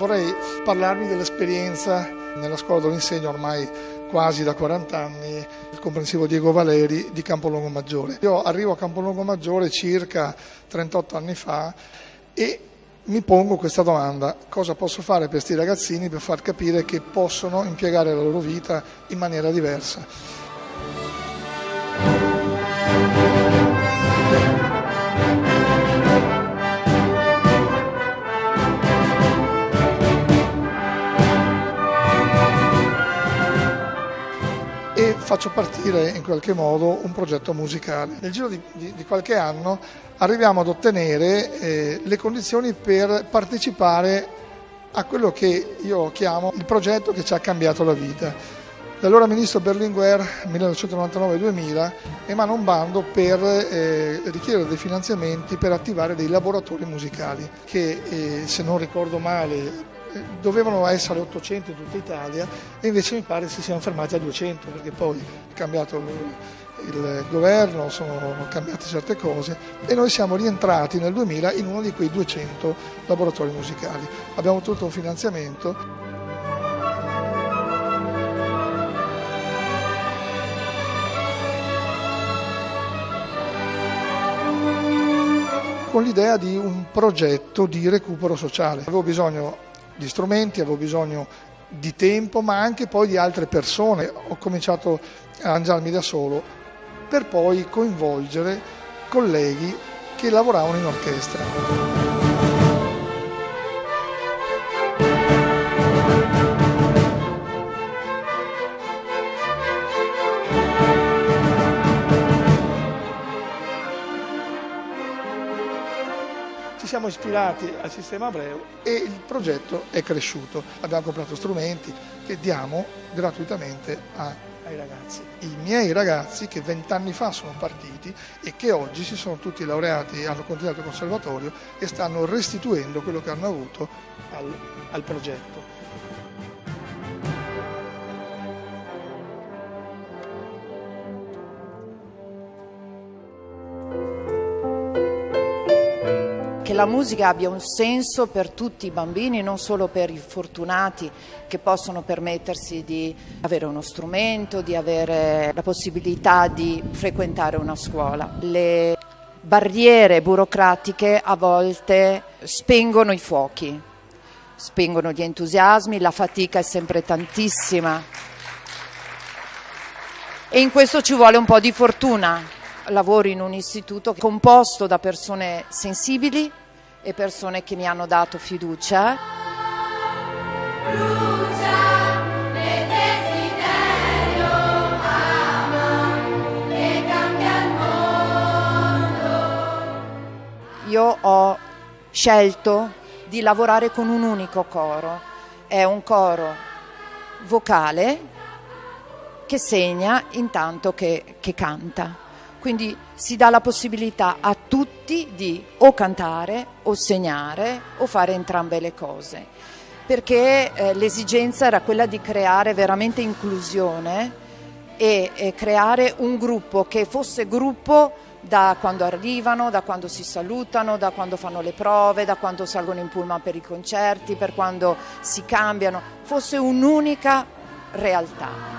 vorrei parlarvi dell'esperienza nella scuola dove insegno ormai quasi da 40 anni, il comprensivo Diego Valeri di Campolongo Maggiore. Io arrivo a Campolongo Maggiore circa 38 anni fa e mi pongo questa domanda: cosa posso fare per questi ragazzini per far capire che possono impiegare la loro vita in maniera diversa? E faccio partire in qualche modo un progetto musicale. Nel giro di qualche anno arriviamo ad ottenere le condizioni per partecipare a quello che io chiamo il progetto che ci ha cambiato la vita. L'allora ministro Berlinguer, 1999-2000, emana un bando per richiedere dei finanziamenti per attivare dei laboratori musicali che, se non ricordo male, dovevano essere 800 in tutta Italia e invece mi pare si siano fermati a 200, perché poi è cambiato il governo, sono cambiate certe cose e noi siamo rientrati nel 2000 in uno di quei 200 laboratori musicali. Abbiamo ottenuto un finanziamento. Con l'idea di un progetto di recupero sociale. Avevo bisogno di strumenti, avevo bisogno di tempo, ma anche poi di altre persone. Ho cominciato a arrangiarmi da solo per poi coinvolgere colleghi che lavoravano in orchestra. Ci siamo ispirati al sistema Abreu e il progetto è cresciuto. Abbiamo comprato strumenti che diamo gratuitamente ai ragazzi. I miei ragazzi che 20 anni fa sono partiti e che oggi si sono tutti laureati, hanno continuato il conservatorio e stanno restituendo quello che hanno avuto al progetto. Che la musica abbia un senso per tutti i bambini, non solo per i fortunati che possono permettersi di avere uno strumento, di avere la possibilità di frequentare una scuola. Le barriere burocratiche a volte spengono i fuochi, spengono gli entusiasmi, la fatica è sempre tantissima e in questo ci vuole un po' di fortuna. Lavoro in un istituto composto da persone sensibili e persone che mi hanno dato fiducia. Io ho scelto di lavorare con un unico coro, è un coro vocale che segna intanto che canta. Quindi si dà la possibilità a tutti di o cantare o segnare o fare entrambe le cose, perché l'esigenza era quella di creare veramente inclusione e creare un gruppo che fosse gruppo da quando arrivano, da quando si salutano, da quando fanno le prove, da quando salgono in pullman per i concerti, per quando si cambiano, fosse un'unica realtà.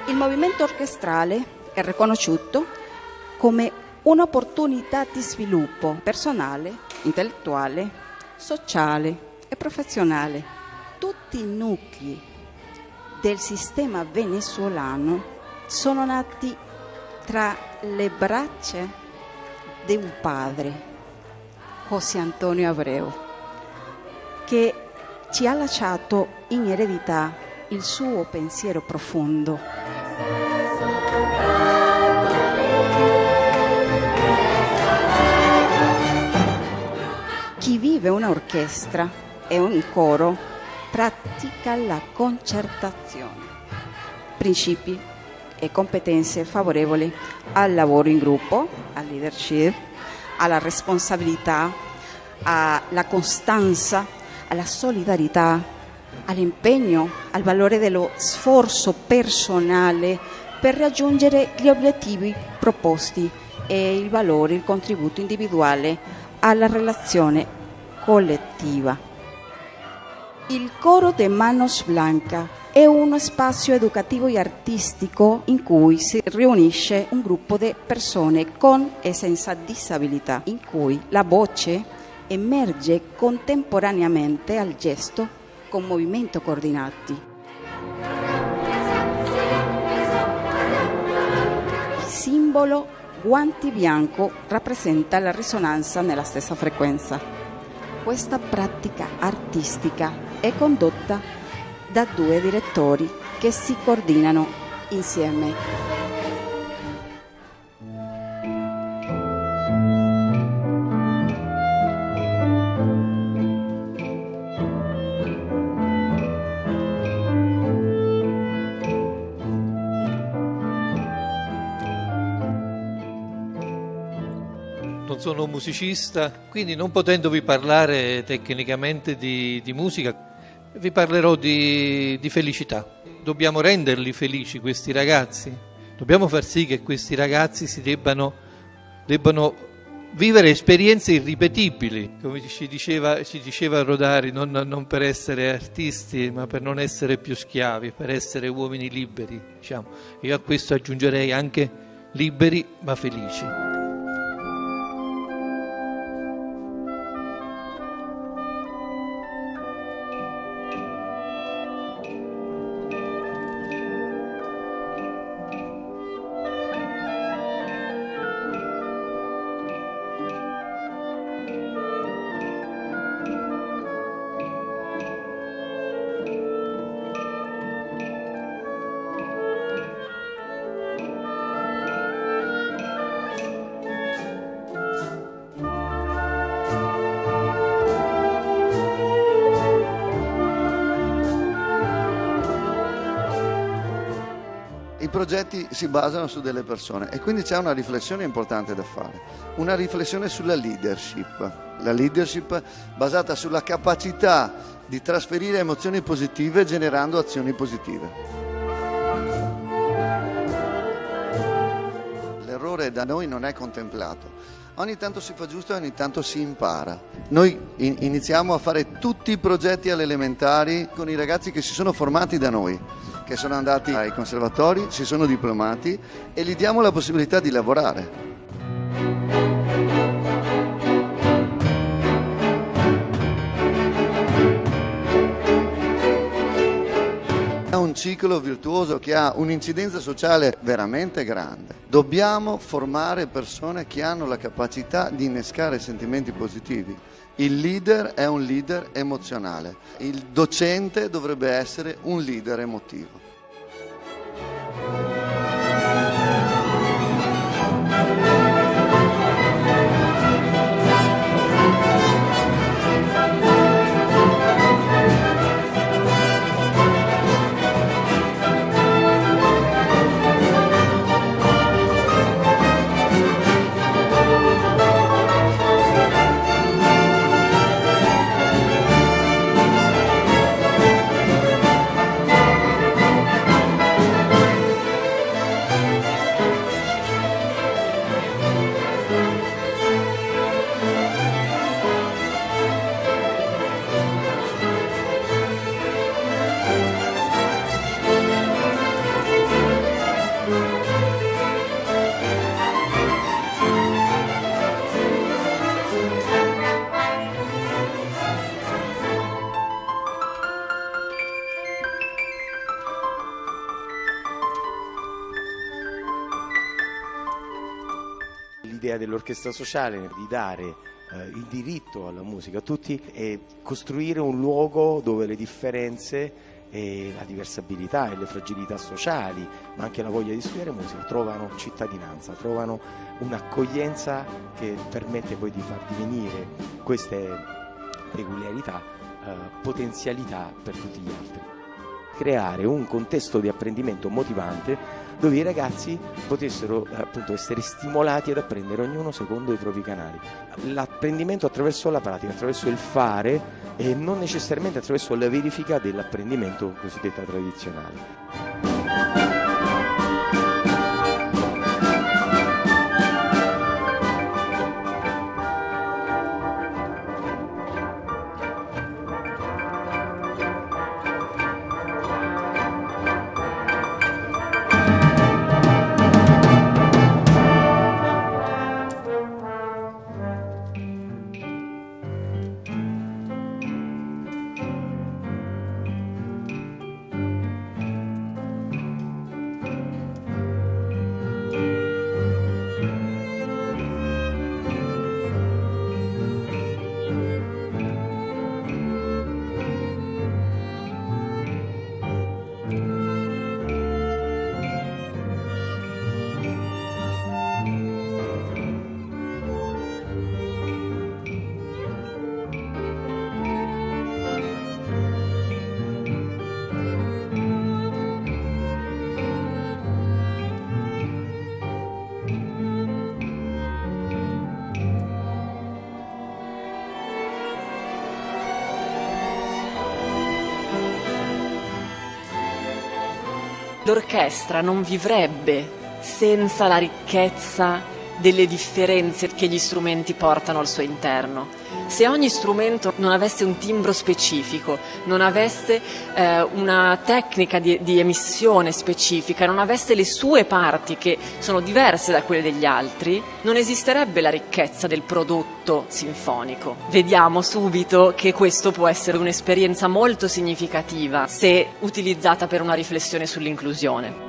Il movimento orchestrale è riconosciuto come un'opportunità di sviluppo personale, intellettuale, sociale e professionale. Tutti i nuclei del sistema venezuelano sono nati tra le braccia di un padre, José Antonio Abreu, che ci ha lasciato in eredità il suo pensiero profondo. Chi vive un'orchestra e un coro pratica la concertazione, principi e competenze favorevoli al lavoro in gruppo, al leadership, alla responsabilità, alla costanza, alla solidarietà, all'impegno, al valore dello sforzo personale per raggiungere gli obiettivi proposti e il valore, il contributo individuale alla relazione collettiva. Il coro de Manos Blancas è uno spazio educativo e artistico in cui si riunisce un gruppo di persone con e senza disabilità, in cui la voce emerge contemporaneamente al gesto con movimenti coordinati. Il simbolo guanti bianco rappresenta la risonanza nella stessa frequenza. Questa pratica artistica è condotta da 2 direttori che si coordinano insieme. Non sono un musicista, quindi non potendovi parlare tecnicamente di musica, vi parlerò di felicità. Dobbiamo renderli felici questi ragazzi, dobbiamo far sì che questi ragazzi debbano vivere esperienze irripetibili, come ci diceva Rodari, non per essere artisti, ma per non essere più schiavi, per essere uomini liberi, diciamo. Io a questo aggiungerei anche liberi ma felici. I progetti si basano su delle persone e quindi c'è una riflessione importante da fare, una riflessione sulla leadership. La leadership basata sulla capacità di trasferire emozioni positive generando azioni positive. L'errore da noi non è contemplato. Ogni tanto si fa giusto e ogni tanto si impara. Noi iniziamo a fare tutti i progetti alle elementari con i ragazzi che si sono formati da noi, che sono andati ai conservatori, si sono diplomati e gli diamo la possibilità di lavorare. È un ciclo virtuoso che ha un'incidenza sociale veramente grande. Dobbiamo formare persone che hanno la capacità di innescare sentimenti positivi. Il leader è un leader emozionale, il docente dovrebbe essere un leader emotivo. L'idea dell'orchestra sociale di dare il diritto alla musica a tutti e costruire un luogo dove le differenze e la diversabilità e le fragilità sociali, ma anche la voglia di studiare musica, trovano cittadinanza, trovano un'accoglienza che permette poi di far divenire queste peculiarità potenzialità per tutti gli altri. Creare un contesto di apprendimento motivante dove i ragazzi potessero appunto essere stimolati ad apprendere ognuno secondo i propri canali. L'apprendimento attraverso la pratica, attraverso il fare e non necessariamente attraverso la verifica dell'apprendimento cosiddetta tradizionale. L'orchestra non vivrebbe senza la ricchezza delle differenze che gli strumenti portano al suo interno. Se ogni strumento non avesse un timbro specifico, non avesse una tecnica di emissione specifica, non avesse le sue parti che sono diverse da quelle degli altri, non esisterebbe la ricchezza del prodotto sinfonico. Vediamo subito che questo può essere un'esperienza molto significativa se utilizzata per una riflessione sull'inclusione.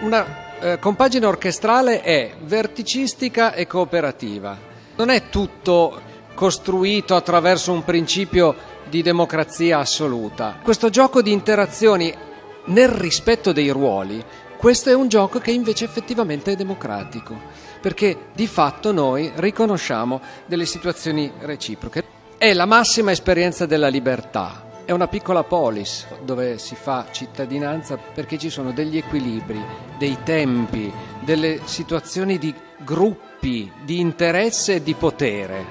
Una compagine orchestrale è verticistica e cooperativa. Non è tutto costruito attraverso un principio di democrazia assoluta. Questo gioco di interazioni nel rispetto dei ruoli, questo è un gioco che invece effettivamente è democratico, perché di fatto noi riconosciamo delle situazioni reciproche. È la massima esperienza della libertà. È una piccola polis dove si fa cittadinanza perché ci sono degli equilibri, dei tempi, delle situazioni di gruppi, di interesse e di potere.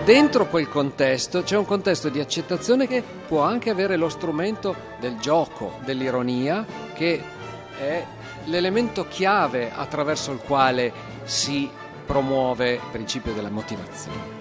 Dentro quel contesto c'è un contesto di accettazione che può anche avere lo strumento del gioco, dell'ironia, che è l'elemento chiave attraverso il quale si promuove il principio della motivazione.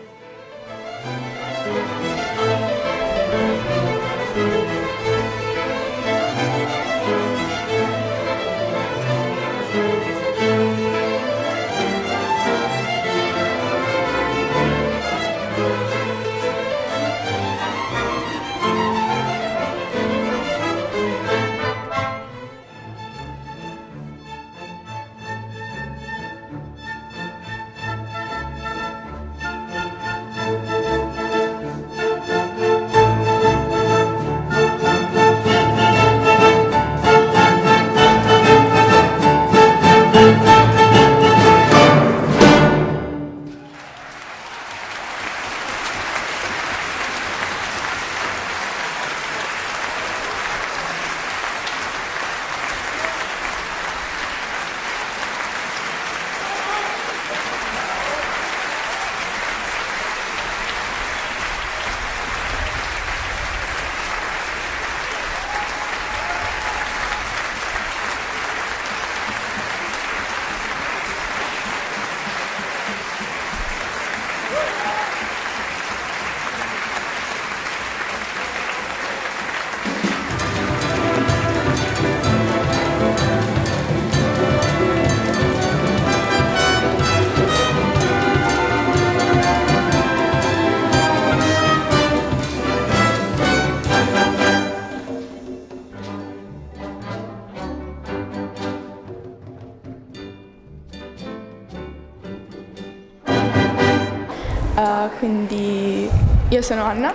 sono Anna.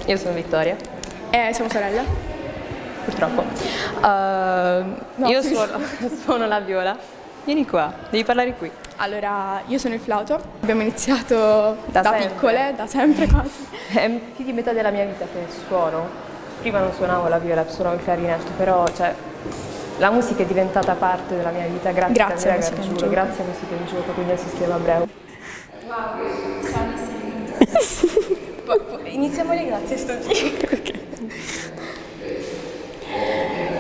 Io sono Vittoria. E siamo sorelle. Purtroppo. Io suono la viola. Vieni qua, devi parlare qui. Allora, io sono il flauto. Abbiamo iniziato da piccole, da sempre quasi. È più di metà della mia vita che suono. Prima non suonavo la viola, suonavo il clarinetto, però la musica è diventata parte della mia vita grazie a Musica in Gioco, grazie a Musica in Gioco, quindi al Sistema Abreu. Iniziamo le grazie sto giro.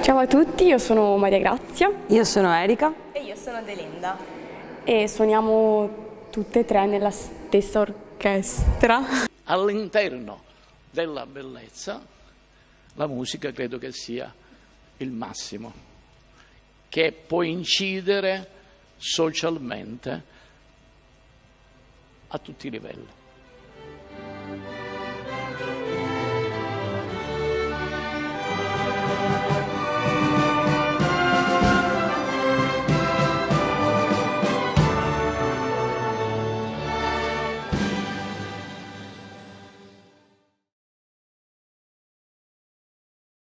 Ciao a tutti, io sono Maria Grazia. Io sono Erika. E io sono Delinda. E suoniamo tutte e tre nella stessa orchestra. All'interno della bellezza, la musica credo che sia il massimo, che può incidere socialmente a tutti i livelli.